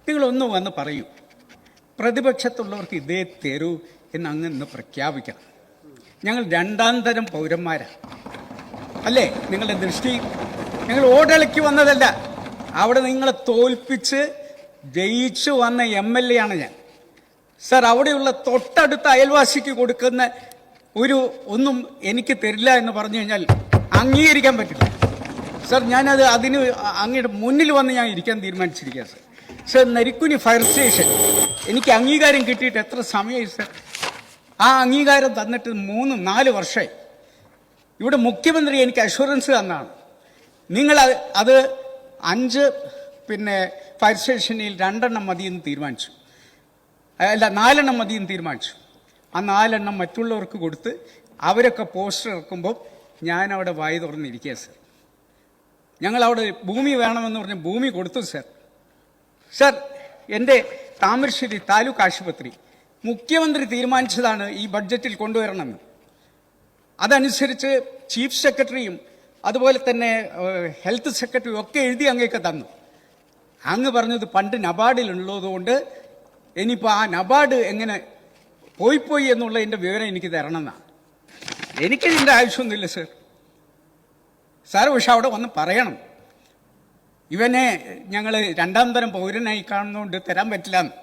നിങ്ങളൊന്ന് വന്ന് പറയൂ, പ്രതിപക്ഷത്തുള്ളവർക്ക് ഇതേ തരൂ എന്ന് അങ്ങ് ഇന്ന് പ്രഖ്യാപിക്കണം. ഞങ്ങൾ രണ്ടാം തരം പൗരന്മാരാണ് അല്ലേ? നിങ്ങളുടെ ദൃഷ്ടി ഞങ്ങൾ ഓടളിക്ക് വന്നതല്ല. അവിടെ നിങ്ങളെ തോൽപ്പിച്ച് ജയിച്ചു വന്ന MLA ആണ് ഞാൻ. സർ, അവിടെയുള്ള തൊട്ടടുത്ത അയൽവാസിക്ക് കൊടുക്കുന്ന ഒന്നും എനിക്ക് തരില്ല എന്ന് പറഞ്ഞു കഴിഞ്ഞാൽ അംഗീകരിക്കാൻ പറ്റില്ല സർ. ഞാനത് അങ്ങയുടെ മുന്നിൽ വന്ന് ഞാൻ ഇരിക്കാൻ തീരുമാനിച്ചിരിക്കുക sir. Sir, Narikkuni fire station എനിക്ക് അംഗീകാരം കിട്ടിയിട്ട് എത്ര സമയമായി സർ? ആ അംഗീകാരം തന്നിട്ട് 3-4 വർഷമായി. ഇവിടെ മുഖ്യമന്ത്രി എനിക്ക് അഷുറൻസ് തന്നാണ്. നിങ്ങൾ അത് 5 ഫയർ സ്റ്റേഷനിൽ 2 മതിയെന്ന് തീരുമാനിച്ചു, അല്ല 4 മതിയെന്ന് തീരുമാനിച്ചു. ആ 4 മറ്റുള്ളവർക്ക് കൊടുത്ത് അവരൊക്കെ പോസ്റ്റർ ഇറക്കുമ്പോൾ ഞാൻ അവിടെ വായി തുറന്നിരിക്കുക സർ. ഞങ്ങളവിടെ ഭൂമി വേണമെന്ന് പറഞ്ഞ് ഭൂമി കൊടുത്തു സർ. സർ, എൻ്റെ താമരശ്ശേരി താലൂക്ക് ആശുപത്രി മുഖ്യമന്ത്രി തീരുമാനിച്ചതാണ് ഈ ബഡ്ജറ്റിൽ കൊണ്ടുവരണമെന്ന്. അതനുസരിച്ച് ചീഫ് സെക്രട്ടറിയും അതുപോലെ തന്നെ ഹെൽത്ത് സെക്രട്ടറിയും ഒക്കെ എഴുതി അങ്ങേക്ക് തന്നു. അങ്ങ് പറഞ്ഞത് പണ്ട് നബാർഡിലുള്ളതുകൊണ്ട് ഇനിയിപ്പോൾ ആ നബാർഡ് എങ്ങനെ പോയി എന്നുള്ളതിൻ്റെ വിവരം എനിക്ക് തരണമെന്നാണ്. എനിക്കിതിൻ്റെ ആവശ്യമൊന്നുമില്ല സർ. സാർ പക്ഷെ അവിടെ വന്ന് പറയണം, ഇവനെ ഞങ്ങൾ രണ്ടാം തരം പൗരനായി കാണുന്നതുകൊണ്ട് തരാൻ പറ്റില്ല എന്ന്.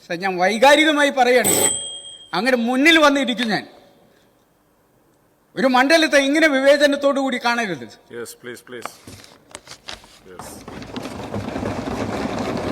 സാർ, ഞാൻ വൈകാരികമായി പറയാണ്. അങ്ങനെ മുന്നിൽ വന്നിരിക്കും ഞാൻ. ഒരു മണ്ഡലത്തെ ഇങ്ങനെ വിവേചനത്തോടു കൂടി കാണരുത്. Yes, please. Yes.